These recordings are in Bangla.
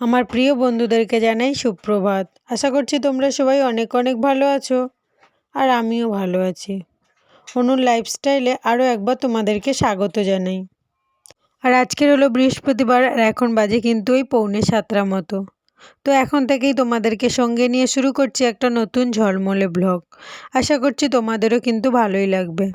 আমার প্রিয় বন্ধুদেরকে জানাই সুপ্রভাত। আশা করছি তোমরা সবাই অনেক অনেক ভালো আছো আর আমিও ভালো আছি। অনুর লাইফস্টাইলে আরও একবার তোমাদেরকে স্বাগত জানাই। আর আজকের হলো বৃহস্পতিবার আর এখন বাজে কিন্তু ওই 6:45 মতো। তো এখন থেকেই তোমাদেরকে সঙ্গে নিয়ে শুরু করছি একটা নতুন ঝলমলে ব্লগ। আশা করছি তোমাদেরও কিন্তু ভালোই লাগবে।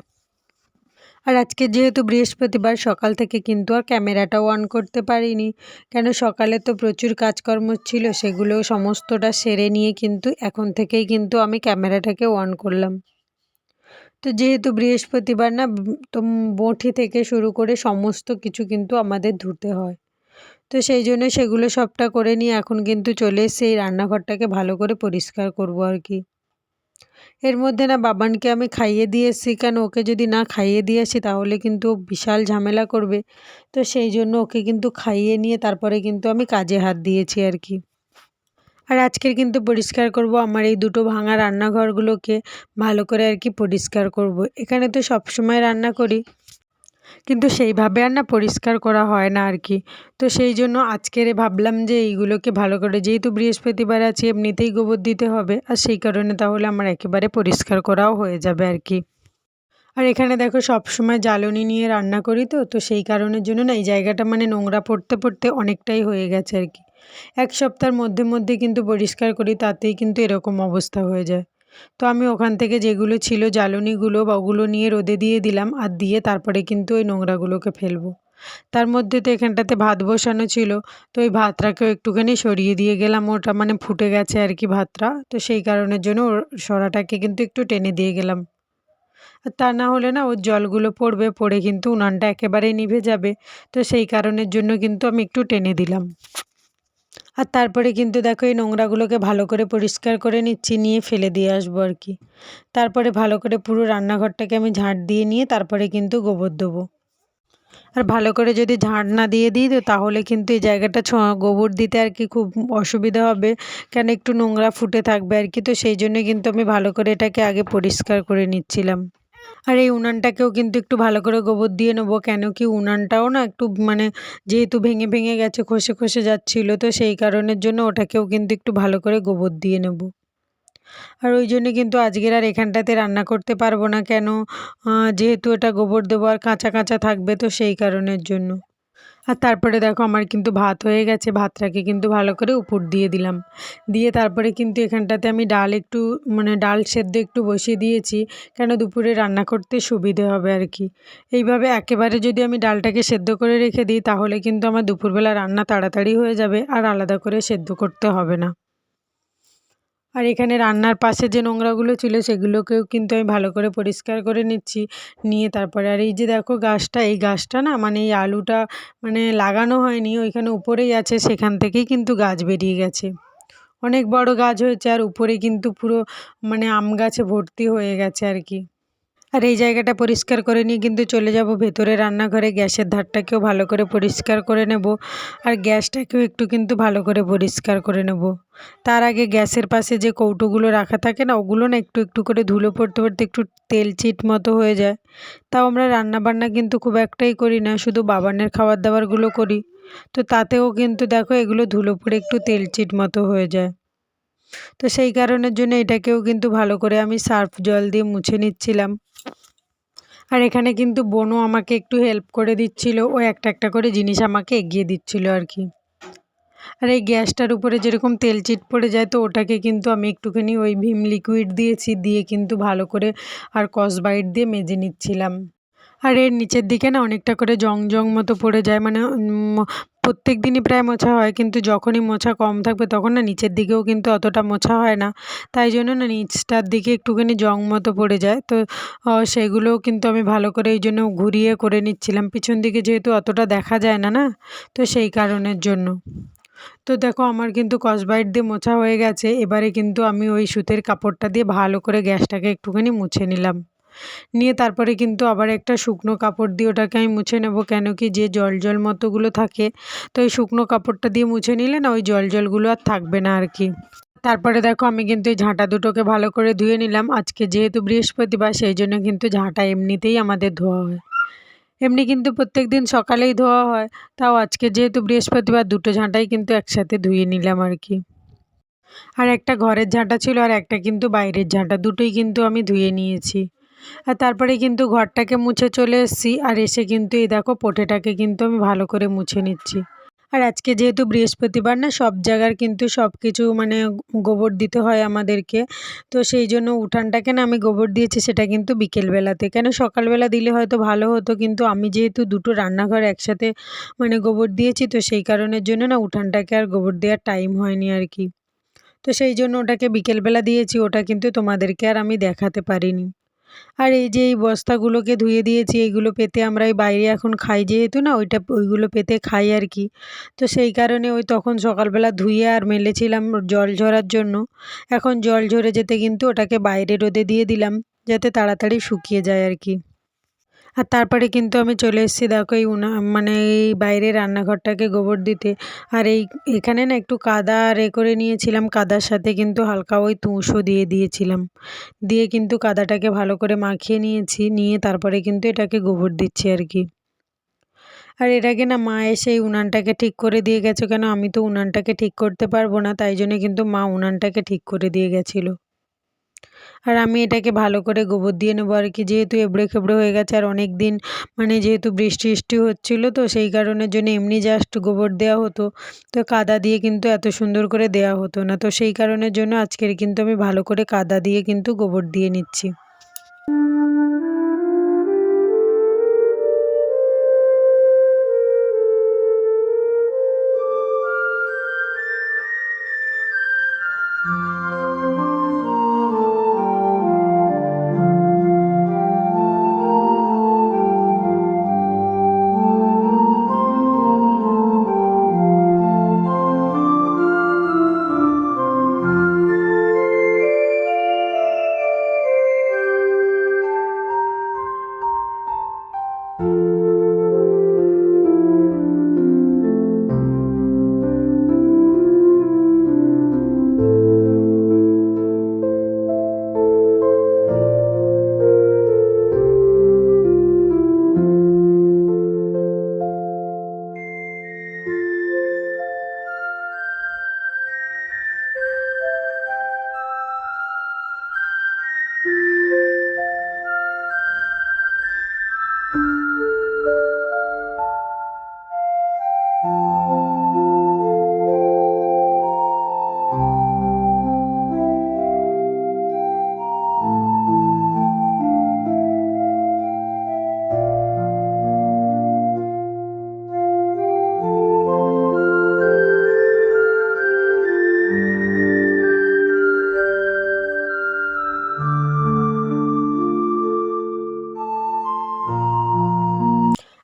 আর আজকে যেহেতু বৃহস্পতিবার সকাল থেকে কিন্তু আর ক্যামেরাটাও অন করতে পারিনি, কেন সকালে তো প্রচুর কাজকর্ম ছিল, সেগুলো সমস্তটা সেরে নিয়ে কিন্তু এখন থেকেই কিন্তু আমি ক্যামেরাটাকে অন করলাম। তো যেহেতু বৃহস্পতিবার না, তো বঁটি থেকে শুরু করে সমস্ত কিছু কিন্তু আমাদের ধুতে হয়। তো সেই জন্য সেগুলো সবটা করে নিয়ে এখন কিন্তু চলে এসেছি এই রান্নাঘরটাকে ভালো করে পরিষ্কার করব আর কি। এর মধ্যে না বাবানকে আমি খাইয়ে দিয়ে এসেছি, কেন ওকে যদি না খাইয়ে দিয়ে আসি তাহলে কিন্তু ও বিশাল ঝামেলা করবে। তো সেই জন্য ওকে কিন্তু খাইয়ে নিয়ে তারপরে কিন্তু আমি কাজে হাত দিয়েছি আর কি। আর আজকের কিন্তু পরিষ্কার করব আমার এই দুটো ভাঙা রান্নাঘরগুলোকে ভালো করে আর কি পরিষ্কার করব। এখানে তো সবসময় রান্না করি, কিন্তু সেইভাবে আর না পরিষ্কার করা হয় না আর কি। তো সেই জন্য আজকের ভাবলাম যে এইগুলোকে ভালো করে, যেহেতু বৃহস্পতিবার আছে এমনিতেই গোবর দিতে হবে, আর সেই কারণে তাহলে আমার একেবারে পরিষ্কার করাও হয়ে যাবে আর কি। আর এখানে দেখো সবসময় জ্বালনি নিয়ে রান্না করি, তো তো সেই কারণের জন্য না এই জায়গাটা মানে নোংরা পড়তে পড়তে অনেকটাই হয়ে গেছে আর কি। এক সপ্তাহের মধ্যে মধ্যে কিন্তু পরিষ্কার করি, তাতেই কিন্তু এরকম অবস্থা হয়ে যায়। তো আমি ওখান থেকে যেগুলো ছিল জ্বালনিগুলো বা ওগুলো নিয়ে রোদে দিয়ে দিলাম, আর দিয়ে তারপরে কিন্তু ওই নোংরাগুলোকে ফেলবো। তার মধ্যে তো এখানটাতে ভাত বসানো ছিল, তো ওই ভাতটাকেও একটুখানি সরিয়ে দিয়ে গেলাম, ওটা মানে ফুটে গেছে আর কি ভাতটা, তো সেই কারণের জন্য ওর সরাটাকে কিন্তু একটু টেনে দিয়ে গেলাম। আর তা না হলে না ওর জলগুলো পড়বে, পড়ে কিন্তু উনানটা একেবারেই নিভে যাবে। তো সেই কারণের জন্য কিন্তু আমি একটু টেনে দিলাম। আর তারপরে কিন্তু দেখো এই নোংরাগুলোকে ভালো করে পরিষ্কার করে নিচ্ছি, নিয়ে ফেলে দিয়ে আসবো আর কি। তারপরে ভালো করে পুরো রান্নাঘরটাকে আমি ঝাঁট দিয়ে নিয়ে তারপরে কিন্তু গোবর দেবো। আর ভালো করে যদি ঝাঁট না দিয়ে দিই তো তাহলে কিন্তু এই জায়গাটা গোবর দিতে আর কি খুব অসুবিধা হবে, কেন একটু নোংরা ফুটে থাকবে আর কি। তো সেই জন্য কিন্তু আমি ভালো করে এটাকে আগে পরিষ্কার করে নিচ্ছিলাম। আর এই উনানটাকেও কিন্তু একটু ভালো করে গোবর দিয়ে নেবো, কেন কি উনানটাও না একটু মানে যেহেতু ভেঙে ভেঙে গেছে, খসে খসে যাচ্ছিলো, তো সেই কারণের জন্য ওটাকেও কিন্তু একটু ভালো করে গোবর দিয়ে নেব। আর ওই জন্য কিন্তু আজকের আর এখানটাতে রান্না করতে পারবো না, কেন যেহেতু এটা গোবর দেবো আর কাঁচা কাঁচা থাকবে, তো সেই কারণের জন্য। আর তারপরে দেখো আমার কিন্তু ভাত হয়ে গেছে, ভাতটাকে কিন্তু ভালো করে উপর দিয়ে দিলাম, দিয়ে তারপরে কিন্তু এখানটাতে আমি ডাল একটু মানে ডাল সেদ্ধ একটু বসিয়ে দিয়েছি, কেন দুপুরে রান্না করতে সুবিধে হবে আর কি। এইভাবে একেবারে যদি আমি ডালটাকে সেদ্ধ করে রেখে দিই তাহলে কিন্তু আমার দুপুরবেলা রান্না তাড়াতাড়ি হয়ে যাবে আর আলাদা করে সেদ্ধ করতে হবে না। আর এখানে রান্নার পাশে যে নোংরাগুলো ছিল সেগুলোকেও কিন্তু আমি ভালো করে পরিষ্কার করে নিচ্ছি, নিয়ে তারপরে আর এই যে দেখো গাছটা, এই গাছটা না মানে এই আলুটা মানে লাগানো হয়নি, ওইখানে উপরেই আছে, সেখান থেকেই কিন্তু গাছ বেরিয়ে গেছে। অনেক বড় গাছ হয়েছে আর উপরে কিন্তু পুরো মানে আম গাছে ভর্তি হয়ে গেছে আর কি। আর এই জায়গাটা পরিষ্কার করে নিয়ে কিন্তু চলে যাব ভেতরে রান্নাঘরে, গ্যাসের ধারটাকেও ভালো করে পরিষ্কার করে নেব, আর গ্যাসটাকেও একটু কিন্তু ভালো করে পরিষ্কার করে নেব। তার আগে গ্যাসের পাশে যে কৌটোগুলো রাখা থাকে না, ওগুলো না একটু একটু করে ধুলো পড়তে পড়তে একটু তেল চিট মতো হয়ে যায়। তাও আমরা রান্না বান্না কিন্তু খুব একটাই করি না, শুধু বাবানের খাবার দাবারগুলো করি, তো তাতেও কিন্তু দেখো এগুলো ধুলো পড়ে একটু তেল চিট মতো হয়ে যায়। তো সেই কারণের জন্য এটাকেও কিন্তু ভালো করে আমি সার্ফ জল দিয়ে মুছে নিচ্ছিলাম। আর এখানে কিন্তু বোনও আমাকে একটু হেল্প করে দিচ্ছিল, ও একটা একটা করে জিনিস আমাকে এগিয়ে দিচ্ছিল আর কি। আর এই গ্যাসটার উপরে যেরকম তেল চিট পড়ে যায়, তো ওটাকে কিন্তু আমি একটুখানি ওই ভিম লিকুইড দিয়েছি, দিয়ে কিন্তু ভালো করে আর স্কচব্রাইট দিয়ে মেজে নিচ্ছিলাম। আর এর নিচের দিকে না অনেকটা করে জং জং মতো পড়ে যায়, মানে প্রত্যেক দিনই প্রায় মোছা হয়, কিন্তু যখনই মোছা কম থাকবে তখন না নিচের দিকেও কিন্তু অতটা মোছা হয় না, তাই জন্য না নিচটার দিকে একটুখানি জং মতো পড়ে যায়। তো সেগুলোও কিন্তু আমি ভালো করে এই জন্য ঘুরিয়ে করে নিচ্ছিলাম, পিছন দিকে যেহেতু অতটা দেখা যায় না না, তো সেই কারণের জন্য। তো দেখো আমার কিন্তু স্কচব্রাইট দিয়ে মোছা হয়ে গেছে, এবারে কিন্তু আমি ওই সুতির কাপড়টা দিয়ে ভালো করে গ্যাসটাকে একটুখানি মুছে নিলাম, নিয়ে তারপরে কিন্তু আবার একটা শুকনো কাপড় দিয়ে ওটাকে আমি মুছে নেব, কেন কি যে জল জল মতোগুলো থাকে, তো এই শুকনো কাপড়টা দিয়ে মুছে নিলে না ওই জল জলগুলো আর থাকবে না আর কি। তারপরে দেখো আমি কিন্তু এই ঝাঁটা দুটোকে ভালো করে ধুয়ে নিলাম, আজকে যেহেতু বৃহস্পতিবার সেই জন্য কিন্তু ঝাঁটা এমনিতেই আমাদের ধোয়া হয়। এমনি কিন্তু প্রত্যেকদিন সকালেই ধোয়া হয়, তাও আজকে যেহেতু বৃহস্পতিবার দুটো ঝাঁটাই কিন্তু একসাথে ধুয়ে নিলাম আর কি। আর একটা ঘরের ঝাঁটা ছিল আর একটা কিন্তু বাইরের ঝাঁটা, দুটোই কিন্তু আমি ধুয়ে নিয়েছি। আর তারপরে কিন্তু ঘরটাকে মুছে চলে এসেছি, আর এসে কিন্তু এই দেখো পোটেটাকে কিন্তু আমি ভালো করে মুছে নিচ্ছি। আর আজকে যেহেতু বৃহস্পতিবার না, সব জায়গার কিন্তু সব কিছু মানে গোবর দিতে হয় আমাদেরকে। তো সেই জন্য উঠানটাকে না আমি গোবর দিয়েছি, সেটা কিন্তু বিকেলবেলাতে, কেন সকালবেলা দিলে হয়তো ভালো হতো, কিন্তু আমি যেহেতু দুটো রান্নাঘর একসাথে মানে গোবর দিয়েছি, তো সেই কারণের জন্য না উঠানটাকে আর গোবর দেওয়ার টাইম হয়নি আর কি। তো সেই জন্য ওটাকে বিকেলবেলা দিয়েছি, ওটা কিন্তু তোমাদেরকে আর আমি দেখাতে পারিনি। আর এই যে এই বস্তাগুলোকে ধুয়ে দিয়েছি, এইগুলো পেতে আমরা এই বাইরে এখন খাই যেহেতু না, ওইগুলো পেতে খাই আর কি। তো সেই কারণে ওই তখন সকালবেলা ধুয়ে আর মেলেছিলাম জল ঝরার জন্য। এখন জল ঝরে যেতে কিন্তু ওটাকে বাইরে রোদে দিয়ে দিলাম, যাতে তাড়াতাড়ি শুকিয়ে যায় আর কি। আর তারপরে কিন্তু আমি চলে এসেছি দেখো এই মানে এই বাইরে রান্নাঘরটাকে গোবর দিতে। আর এখানে না একটু কাদা করে নিয়েছিলাম, কাদার সাথে কিন্তু হালকা ওই তুষও দিয়ে দিয়েছিলাম, দিয়ে কিন্তু কাদাটাকে ভালো করে মাখিয়ে নিয়েছি, নিয়ে তারপরে কিন্তু এটাকে গোবর দিচ্ছি আর কি। আর এটাকে না মা এসে এই উনানটাকে ঠিক করে দিয়ে গেছে, কেন আমি তো উনানটাকে ঠিক করতে পারবো না, তাই জন্য কিন্তু মা উনানটাকে ঠিক করে দিয়ে গেছিলো। আর আমি এটাকে ভালো করে গোবর দিয়ে নেবো আর কি, যেহেতু এবড়ো খেবড়ো হয়ে গেছে, আর অনেক দিন মানে যেহেতু বৃষ্টি হচ্ছিলো, তো সেই কারণের জন্য এমনি জাস্ট গোবর দেওয়া হতো, তো কাদা দিয়ে কিন্তু এত সুন্দর করে দেওয়া হতো না, তো সেই কারণের জন্য আজকের কিন্তু আমি ভালো করে কাদা দিয়ে কিন্তু গোবর দিয়ে নিচ্ছি।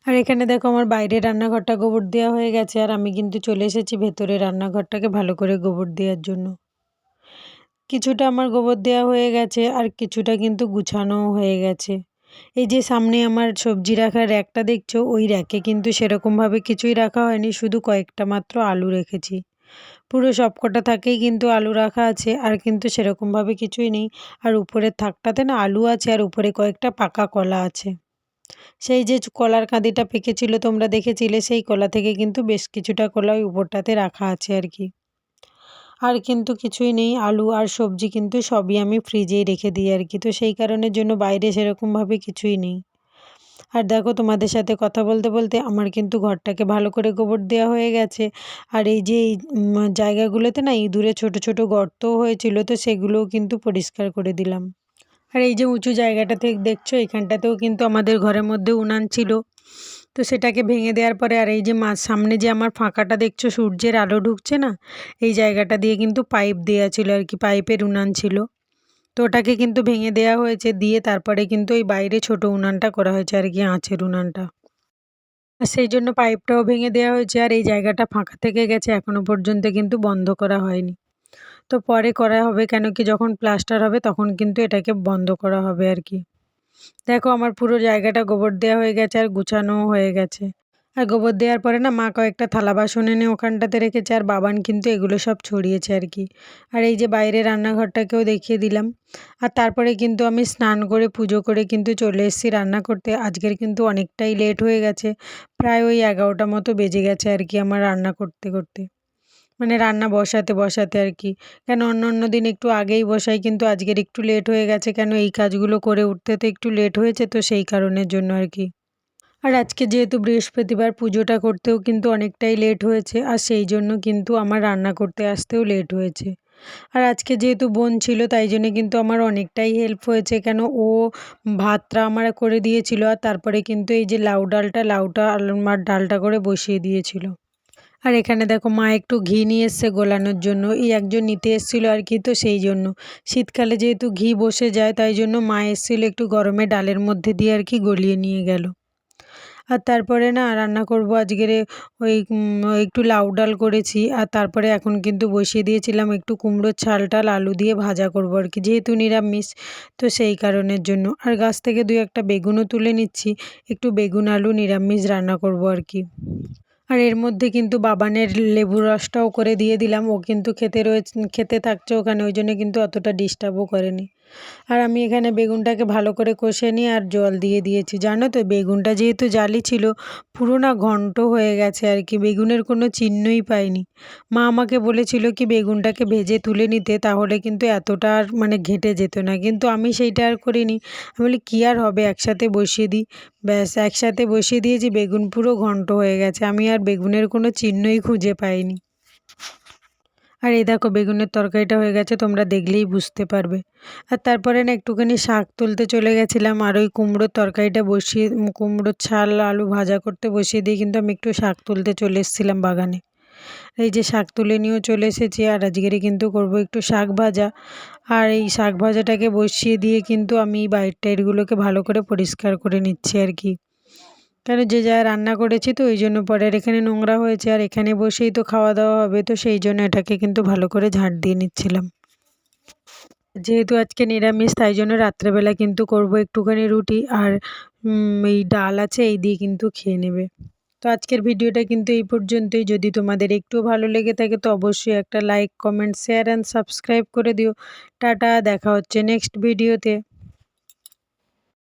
আর এখানে দেখো আমার বাইরের রান্নাঘরটা গোবর দেওয়া হয়ে গেছে, আর আমি কিন্তু চলে এসেছি ভেতরে রান্নাঘরটাকে ভালো করে গোবর দেওয়ার জন্য। কিছুটা আমার গোবর দেওয়া হয়ে গেছে, আর কিছুটা কিন্তু গুছানোও হয়ে গেছে। এই যে সামনে আমার সবজি রাখার র্যাকটা দেখছো, ওই র্যাকে কিন্তু সেরকমভাবে কিছুই রাখা হয়নি, শুধু কয়েকটা মাত্র আলু রেখেছি। পুরো সবকটা থাকেই কিন্তু আলু রাখা আছে, আর কিন্তু সেরকমভাবে কিছুই নেই। আর উপরের থাকটাতে না আলু আছে, আর উপরে কয়েকটা পাকা কলা আছে। সেই যে কলার কাঁদিটা পেকেছিল তোমরা দেখেছিলে, সেই কলা থেকে কিন্তু বেশ কিছুটা কলা ওই উপরটাতে রাখা আছে আর কি। আর কিন্তু কিছুই নেই, আলু আর সবজি কিন্তু সবই আমি ফ্রিজেই রেখে দিই আর কি, তো সেই কারণের জন্য বাইরে সেরকমভাবে কিছুই নেই। আর দেখো তোমাদের সাথে কথা বলতে বলতে আমার কিন্তু ঘরটাকে ভালো করে গোবর দেওয়া হয়ে গেছে। আর এই যে এই জায়গাগুলোতে না ইঁদুরে ছোট ছোট গর্তও হয়েছিল, তো সেগুলোও কিন্তু পরিষ্কার করে দিলাম। আর এই যে উঁচু জায়গাটাতে দেখছো, এখানটাতেও কিন্তু আমাদের ঘরের মধ্যে উনান ছিল, তো সেটাকে ভেঙে দেওয়ার পরে, আর এই যে সামনে যে আমার ফাঁকাটা দেখছো সূর্যের আলো ঢুকছে না, এই জায়গাটা দিয়ে কিন্তু পাইপ দেওয়া ছিল আর কি, পাইপের উনান ছিল। তো ওটাকে কিন্তু ভেঙে দেওয়া হয়েছে, দিয়ে তারপরে কিন্তু ওই বাইরে ছোট উনানটা করা হয়েছে আর কি, আঁচের উনানটা। আর সেই জন্য পাইপটাও ভেঙে দেওয়া হয়েছে, আর এই জায়গাটা ফাঁকা থেকে গেছে, এখনো পর্যন্ত কিন্তু বন্ধ করা হয়নি। তো পরে করা হবে, কেন কি যখন প্লাস্টার হবে তখন কিন্তু এটাকে বন্ধ করা হবে আর কি। দেখো আমার পুরো জায়গাটা গোবর দেওয়া হয়ে গেছে, আর গুছানোও হয়ে গেছে। আর গোবর দেওয়ার পরে না মা কয়েকটা থালা বাসন এনে ওখানটাতে রেখেছে, আর বাবান কিন্তু এগুলো সব ছড়িয়েছে আর কি। আর এই যে বাইরে রান্নাঘরটাকেও দেখিয়ে দিলাম। আর তারপরে কিন্তু আমি স্নান করে পুজো করে কিন্তু চলে এসেছি রান্না করতে। আজকের কিন্তু অনেকটাই লেট হয়ে গেছে, প্রায় ওই 11টা মতো বেজে গেছে আর কি আমার রান্না করতে করতে, মানে রান্না বসাতে বসাতে আর কি। কেন অন্য অন্য দিন একটু আগেই বসাই, কিন্তু আজকের একটু লেট হয়ে গেছে, কেন এই কাজগুলো করে উঠতে তো একটু লেট হয়েছে, তো সেই কারণের জন্য আর কি। আর আজকে যেহেতু বৃহস্পতিবার, পুজোটা করতেও কিন্তু অনেকটাই লেট হয়েছে, আর সেই জন্য কিন্তু আমার রান্না করতে আসতেও লেট হয়েছে। আর আজকে যেহেতু বোন ছিল তাই জন্য কিন্তু আমার অনেকটাই হেল্প হয়েছে, কেন ও ভাতটা আমার করে দিয়েছিল, আর তারপরে কিন্তু এই যে লাউটা আর ডালটা করে বসিয়ে দিয়েছিল। আর এখানে দেখো মা একটু ঘি নিয়ে এসছে গোলানোর জন্য, এই একজন নিতে এসেছিলো আর কি, তো সেই জন্য শীতকালে যেহেতু ঘি বসে যায় তাই জন্য মা এসেছিলো একটু গরমে ডালের মধ্যে দিয়ে আর কি গলিয়ে নিয়ে গেল। আর তারপরে না রান্না করব আজকের ওই একটু লাউ ডাল করেছি, আর তারপরে এখন কিন্তু বসিয়ে দিয়েছিলাম একটু কুমড়োর ছাল আলু দিয়ে ভাজা করব আর কি, যেহেতু নিরামিষ, তো সেই কারণের জন্য। আর গাছ থেকে 2-1টা বেগুনও তুলে নিচ্ছি, একটু বেগুন আলু নিরামিষ রান্না করব আর কি। আর এর মধ্যে কিন্তু বাবানের লেবুর রসটাও করে দিয়ে দিলাম, ও কিন্তু খেতে থাকছে ওখানে, ওই জন্য কিন্তু অতটা ডিস্টার্বও করেনি। আর আমি এখানে বেগুনটাকে ভালো করে কষে নিয়ে আর জল দিয়ে দিয়েছি। জানো তো বেগুনটা যেহেতু জালি ছিল, পুরো না ঘন্ট হয়ে গেছে আর কি, বেগুনের কোনো চিহ্নই পাইনি। মা আমাকে বলেছিল কি বেগুনটাকে ভেজে তুলে নিতে, তাহলে কিন্তু এতটা আর মানে ঘেঁটে যেত না, কিন্তু আমি সেইটা আর করিনি। আমি বলি কী আর হবে, একসাথে বসিয়ে দিই। ব্যাস একসাথে বসিয়ে দিয়েছি, বেগুন পুরো ঘন্ট হয়ে গেছে, আমি আর বেগুনের কোনো চিহ্নই খুঁজে পাইনি। আর এই দেখো বেগুনের তরকারিটা হয়ে গেছে, তোমরা দেখলেই বুঝতে পারবে। আর তারপরে না একটুখানি শাক তুলতে চলে গেছিলাম, আর ওই কুমড়োর তরকারিটা বসিয়ে কুমড়োর ছাল আলু ভাজা করতে বসিয়ে দিয়ে কিন্তু আমি একটু শাক তুলতে চলে এসেছিলাম বাগানে। এই যে শাক তুলে নিয়েও চলে এসেছি, আর আজকেরে কিন্তু করব একটু শাক ভাজা। আর এই শাক ভাজাটাকে বসিয়ে দিয়ে কিন্তু আমি বাইর টাইরগুলোকে ভালো করে পরিষ্কার করে নিচ্ছি আর কি, কেন যে যা রান্না করেছি তো ওই জন্য পরে আর এখানে নোংরা হয়েছে, আর এখানে বসেই তো খাওয়া দাওয়া হবে, তো সেই জন্য এটাকে কিন্তু ভালো করে ঝাঁট দিয়ে নিচ্ছিলাম। যেহেতু আজকে নিরামিষ তাই জন্য রাত্রেবেলা কিন্তু করব একটুখানি রুটি, আর এই ডাল আছে এই দিয়ে কিন্তু খেয়ে নেবে। তো আজকের ভিডিওটা কিন্তু এই পর্যন্তই। যদি তোমাদের একটুও ভালো লেগে থাকে তো অবশ্যই একটা like comment share and subscribe করে দিও। টাটা, দেখা হচ্ছে নেক্সট ভিডিওতে।